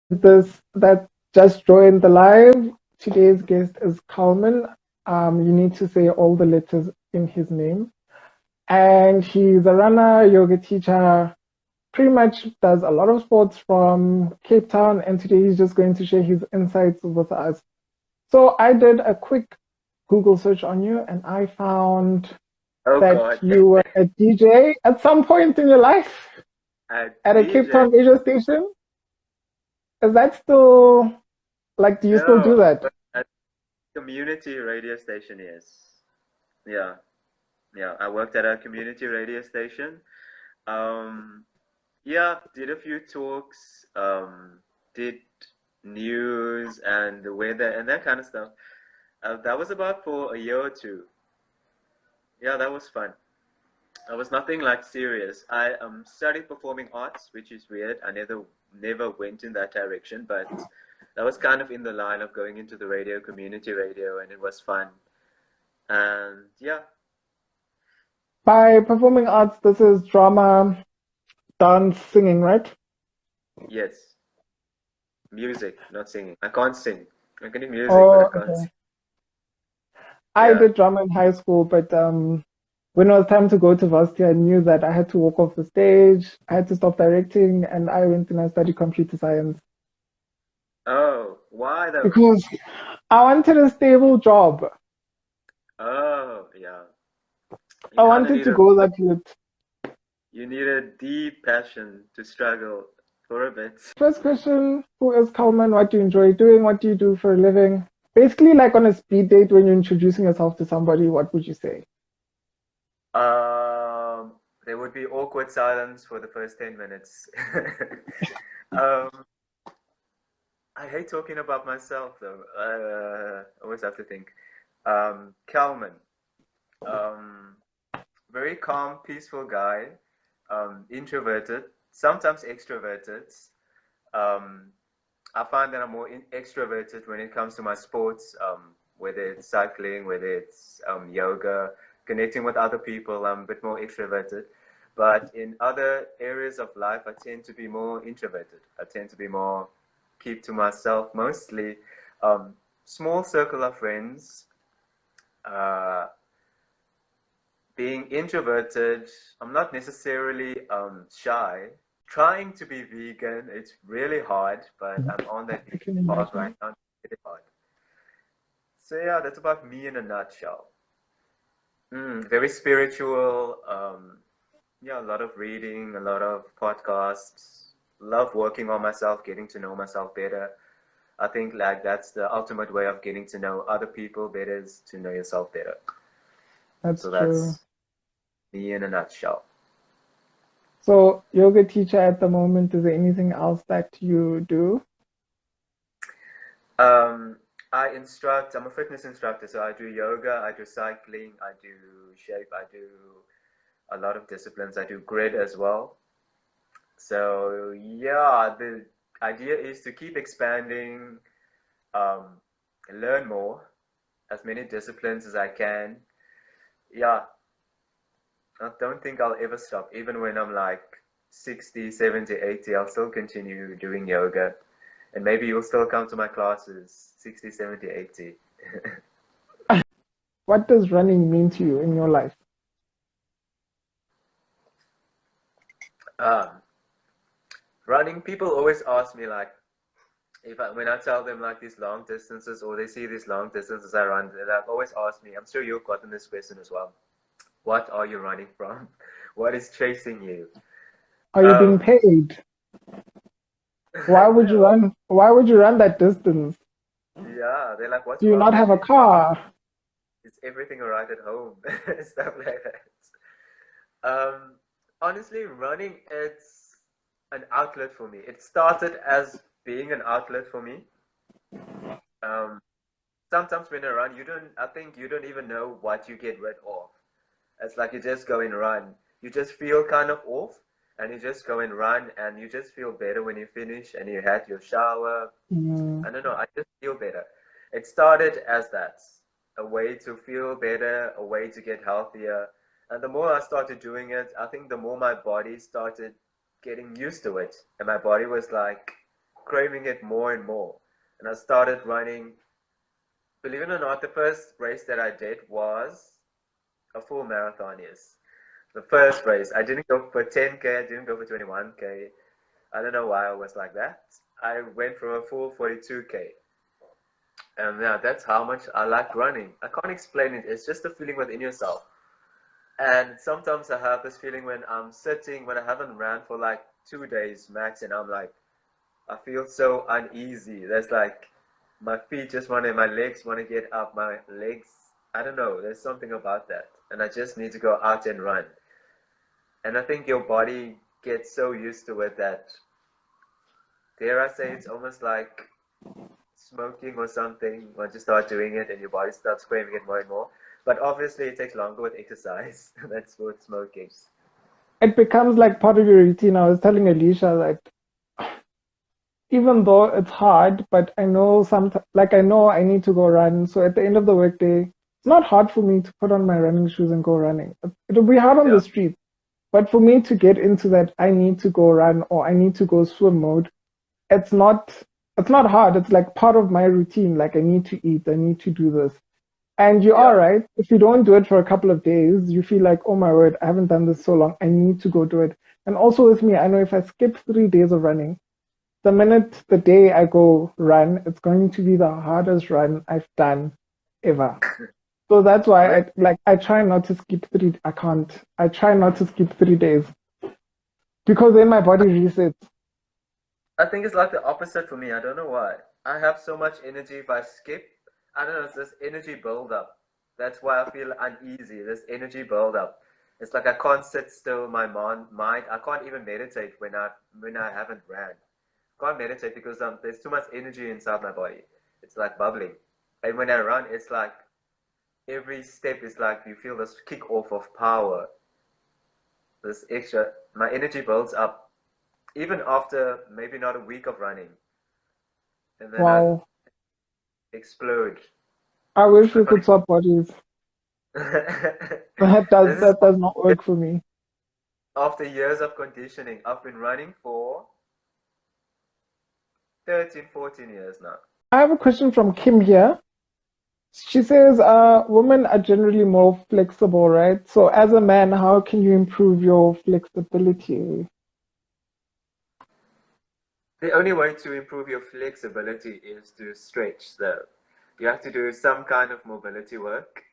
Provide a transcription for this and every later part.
this that just joined the live, today's guest is Calmin. You need to say all the letters in his name. And he's a runner, yoga teacher, pretty much does a lot of sports from Cape Town. And today he's just going to share his insights with us. So I did a quick Google search on you and I found Oh that God, you were a DJ at some point in your life a at a Cape DJ? Town radio station. Is that still like, do you still No, do that? but a community radio station, yes. Yeah, yeah. I worked at a community radio station. Um, yeah, did a few talks, did news and the weather and that kind of stuff. That was about for a year or two. Yeah, that was fun. It was nothing like serious. I studied performing arts, which is weird. I never went in that direction, but that was kind of in the line of going into the radio, community radio, and it was fun. And yeah, By performing arts, this is drama, dance, singing, right? yes, music, not singing. I can't sing. I can do music, but I Oh, can't okay. sing. I Yeah. did drama in high school, but when it was time to go to varsity, I knew that I had to walk off the stage. I had to stop directing, and I went and I studied computer science Oh, why though? because I wanted a stable job. Oh, yeah. You I kind of wanted need to a go that route. you need a deep passion to struggle for a bit. First question, who is Kalman? What do you enjoy doing? What do you do for a living? Basically, like on a speed date, when you're introducing yourself to somebody, what would you say? There would be awkward silence for the first 10 minutes. Um, I hate talking about myself though. I always have to think. Calmin, um, very calm, peaceful guy, introverted, sometimes extroverted. Um, I find that I'm more extroverted when it comes to my sports, whether it's cycling, whether it's yoga, connecting with other people. I'm a bit more extroverted. But in other areas of life, I tend to be more introverted. I tend to be more keep to myself mostly. Um, Small circle of friends. Uh, Being introverted, I'm not necessarily shy. Trying to be vegan, it's really hard, but I'm on that I can path right imagine. now. It's really hard. So yeah, that's about me in a nutshell. Very spiritual. Yeah, a lot of reading, a lot of podcasts. Love working on myself, getting to know myself better. I think like that's the ultimate way of getting to know other people better is to know yourself better. That's So true. that's me in a nutshell. So, yoga teacher at the moment, is there anything else that you do? Um, I instruct, I'm a fitness instructor, so I do yoga, I do cycling, I do shape, I do a lot of disciplines, I do grid as well. So, yeah, the idea is to keep expanding, um, learn more, as many disciplines as I can. Yeah, I don't think I'll ever stop. Even when I'm like 60, 70, 80, I'll still continue doing yoga. And maybe you'll still come to my classes 60, 70, 80. What does running mean to you in your life? Um, Running, people always ask me like, when I tell them like these long distances or they see these long distances I run, they like always ask me, I'm sure you've gotten this question as well. What are you running from? What is chasing you? Are you being Um, paid? Why would you no, run? Why would you run that distance? yeah, they're like, what's Do you wrong not with have a you? car? Is everything alright at home? Stuff like that. Honestly, running, it's an outlet for me. It started as being an outlet for me. Um, Sometimes when you run, I think you don't even know what you get rid of. It's like you just go and run. You just feel kind of off and you just go and run and you just feel better when you finish and you had your shower. Mm, I don't know, I just feel better. It started as that, a way to feel better, a way to get healthier. And the more I started doing it, I think the more my body started getting used to it. And my body was like, craving it more and more. And I started running. Believe it or not, the first race that I did was a full marathon, yes. The first race. I didn't go for 10K, I didn't go for 21K. I don't know why I was like that. I went for a full 42K. And yeah, that's how much I like running. I can't explain it. It's just a feeling within yourself. And sometimes I have this feeling when I'm sitting, when I haven't ran for like 2 days max, and I'm like, I feel so uneasy. There's like, my feet just want to, my legs want to get up. My legs, I don't know. There's something about that. And I just need to go out and run. And I think your body gets so used to it that, dare I say, it's almost like smoking or something. Once you start doing it and your body starts craving it more and more. But obviously it takes longer with exercise. That's with smoking. It becomes like part of your routine. I was telling Alicia, like, even though it's hard, but I know like I know I need to go run. So at the end of the workday, it's not hard for me to put on my running shoes and go running. It'll be hard on the street, but for me to get into that, I need to go run or I need to go swim mode. It's not hard. It's like part of my routine. Like I need to eat, I need to do this. And you are right. If you don't do it for a couple of days, you feel like, oh my word, I haven't done this so long. I need to go do it. And also with me, I know if I skip 3 days of running, the minute the day I go run, it's going to be the hardest run I've done ever. So that's why I try not to skip I can't. I try not to skip 3 days because then my body resets. I think it's like the opposite for me. I don't know why. I have so much energy if I skip. I don't know, it's this energy build up. That's why I feel uneasy. This energy build up. It's like I can't sit still. My mind. I can't even meditate when I haven't ran. Can't meditate because there's too much energy inside my body. It's like bubbling. And when I run, it's like every step is like you feel this kick off of power. This extra. My energy builds up even after maybe not a week of running, and then Wow. I explode. I wish we could swap bodies. That does not work for me. After years of conditioning. I've been running for 13, 14 years now. I have a question from Kim here. She says, women are generally more flexible, right? So as a man, how can you improve your flexibility? The only way to improve your flexibility is to stretch. So you have to do some kind of mobility work,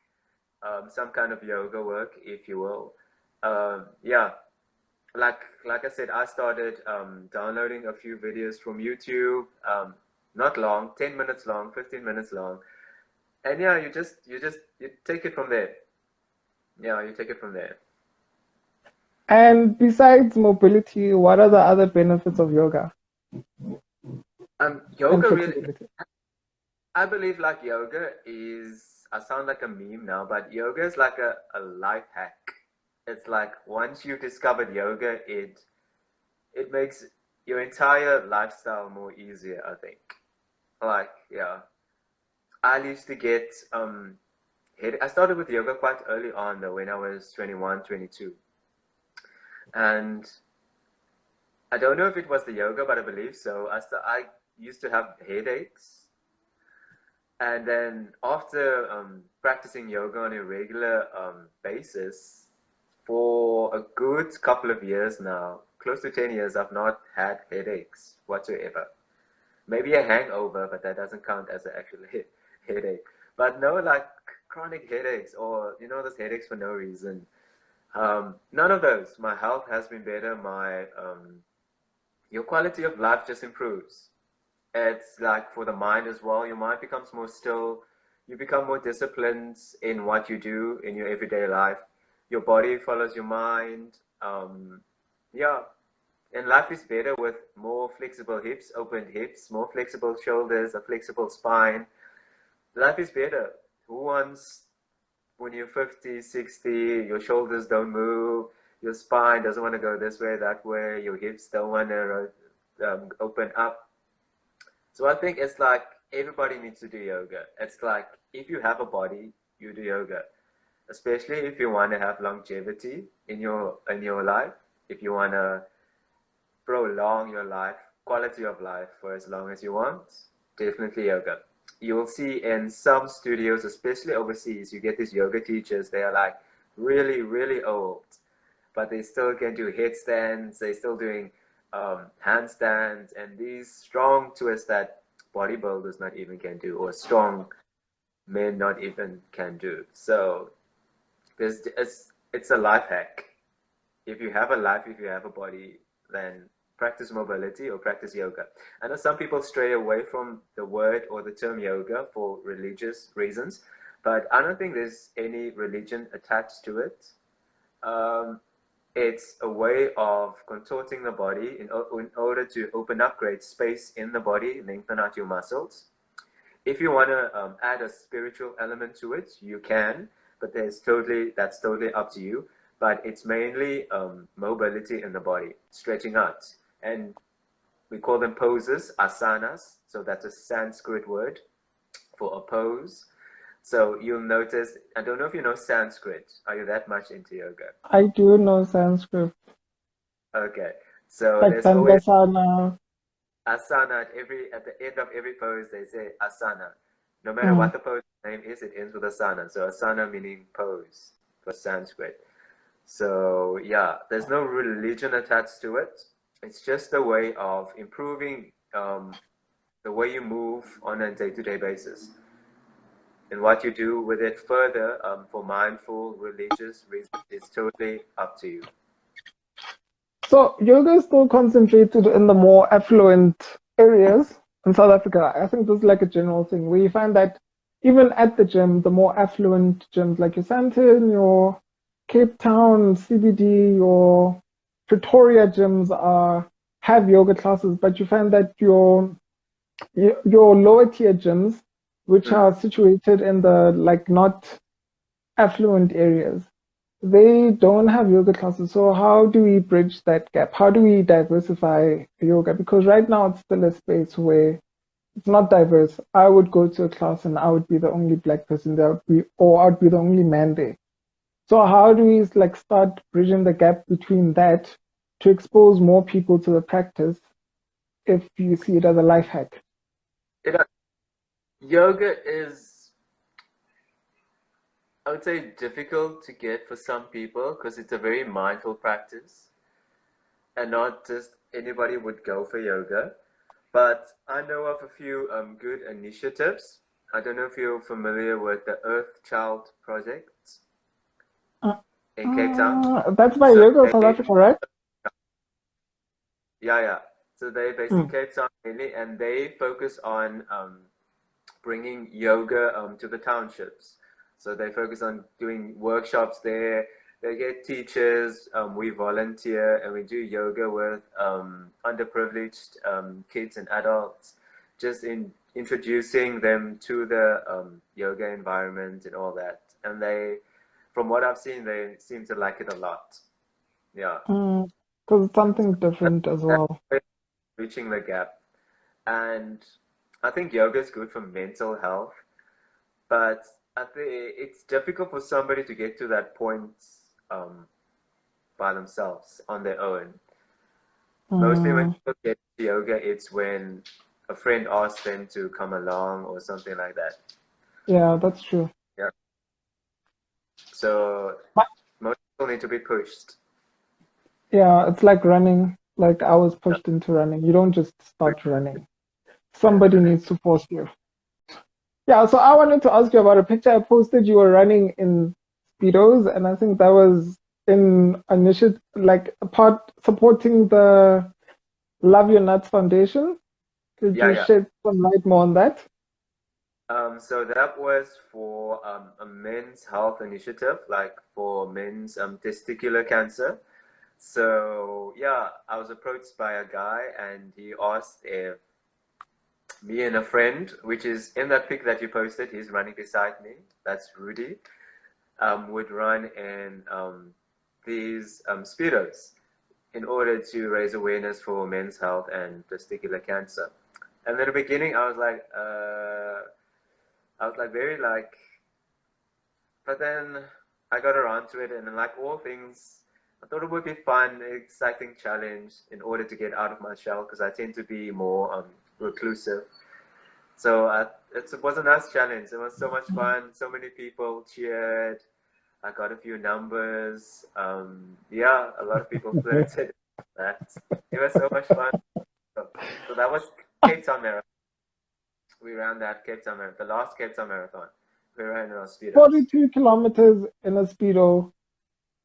some kind of yoga work, if you will. Yeah, like I said, I started downloading a few videos from YouTube, not long, 10 minutes long, 15 minutes long. And yeah, you take it from there. Yeah, you take it from there. And besides mobility, what are the other benefits of yoga? Yoga really, I believe like yoga is, I sound like a meme now, but yoga is like a life hack. It's like once you've discovered yoga, it makes your entire lifestyle more easier, I think. Like, yeah. I used to get I started with yoga quite early on though, when I was 21, 22. And I don't know if it was the yoga, but I believe so. I used to have headaches. And then after practicing yoga on a regular basis for a good couple of years now, close to 10 years, I've not had headaches whatsoever. Maybe a hangover, but that doesn't count as an actual headache. But no, like chronic headaches or, those headaches for no reason. None of those. My health has been better. Your quality of life just improves. It's like for the mind as well. Your mind becomes more still. You become more disciplined in what you do in your everyday life. Your body follows your mind. Yeah, and life is better with more flexible hips, opened hips, more flexible shoulders, a flexible spine. Life is better. Who wants, when you're 50, 60, your shoulders don't move, your spine doesn't want to go this way, that way, your hips don't want to open up. So I think it's like everybody needs to do yoga. It's like if you have a body, you do yoga. Especially if you want to have longevity in your life, if you want to prolong your life, quality of life for as long as you want, definitely yoga. You will see in some studios, especially overseas, you get these yoga teachers. They are like really, really old, but they still can do headstands. They're still doing handstands and these strong twists that bodybuilders not even can do, or strong men not even can do. So it's a life hack. If you have a life, if you have a body, then practice mobility or practice yoga. I know some people stray away from the word or the term yoga for religious reasons, but I don't think there's any religion attached to it. Um, it's a way of contorting the body in order to open up great space in the body, lengthen out your muscles. If you want to add a spiritual element to it, you can, but that's totally up to you. But it's mainly mobility in the body, stretching out, and we call them poses, asanas. So that's a Sanskrit word for a pose. So you'll notice. I don't know if you know Sanskrit. Are you that much into yoga? I do know Sanskrit, Okay. So like there's always Dandasana. asana at the end of every pose they say asana. No matter Mm. what the pose name is, it ends with asana. So asana meaning pose for Sanskrit. So yeah, there's no religion attached to it. It's just a way of improving the way you move on a day-to-day basis. And what you do with it further for mindful religious reasons is totally up to you. So yoga is still concentrated in the more affluent areas in South Africa. I think this is like a general thing where you find that even at the gym, the more affluent gyms like your Sandton, your Cape Town, CBD, your Pretoria gyms have yoga classes, but you find that your lower tier gyms, which Mm. are situated in the like not affluent areas, they don't have yoga classes. So how do we bridge that gap? How do we diversify yoga? Because right now it's still a space where it's not diverse. I would go to a class and I would be the only black person there, or I'd be the only man there. So how do we like start bridging the gap between that to expose more people to the practice if you see it as a life hack? It, yoga is, I would say, difficult to get for some people because it's a very mindful practice and not just anybody would go for yoga. But I know of a few good initiatives. I don't know if you're familiar with the Earth Child Project in Cape Town. That's by So Yoga South they, Africa, right? yeah. So they're based in Mm. Cape Town mainly, and they focus on bringing yoga to the townships. So they focus on doing workshops there. They get teachers. We volunteer and we do yoga with underprivileged kids and adults, just in introducing them to the yoga environment and all that. And they, from what I've seen, they seem to like it a lot. Yeah, Because it's something different as well. that's reaching the gap. And I think yoga is good for mental health, but I think it's difficult for somebody to get to that point um, by themselves on their own. Mostly when Mm, people get to yoga, it's when a friend asks them to come along or something like that. yeah, that's true. Yeah. So most people need to be pushed. Yeah, it's like running. Like I was Yeah. pushed into running. You don't just start running. Yeah. Somebody needs to force you. Yeah, so I wanted to ask you about a picture I posted. You were running in Speedos, and I think that was in initiative, like a part supporting the Love Your Nuts Foundation. Could Yeah, you yeah. shed some light more on that? So that was for a men's health initiative, like for men's testicular cancer. So yeah, I was approached by a guy and he asked if me and a friend, which is in that pic that you posted, he's running beside me. That's Rudy. Would run in these Speedos in order to raise awareness for men's health and testicular cancer. And in the beginning, I was like very like, but then I got around to it, and like all things, I thought it would be fun, exciting challenge in order to get out of my shell because I tend to be more reclusive. So it was a nice challenge. It was so much fun. So many people cheered. I got a few numbers. Yeah, a lot of people flirted. That it was so much fun. So that was Cape Town Marathon. We ran that Cape Town Marathon, the last Cape Town Marathon. We ran in our Speedos. 42 kilometers in a Speedo.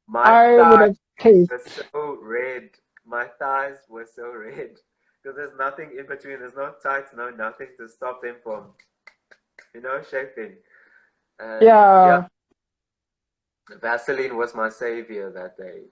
My I would thighs have chased. were so red. My thighs were so red because there's nothing in between. There's no tights, no nothing to stop them from, shaping. And yeah, Yeah. Vaseline was my savior that day.